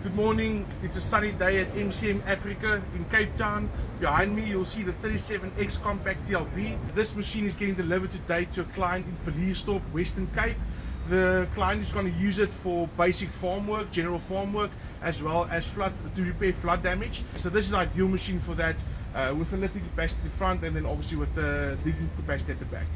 Good morning, it's a sunny day at MCM Africa in Cape Town. Behind me you'll see the 37X Compact TLB. This machine is getting delivered today to a client in Verliersdorp, Western Cape. The client is going to use it for basic farm work, general farm work, as well as to repair flood damage. So this is an ideal machine for that, with a lifting capacity at the front and then obviously with the digging capacity at the back.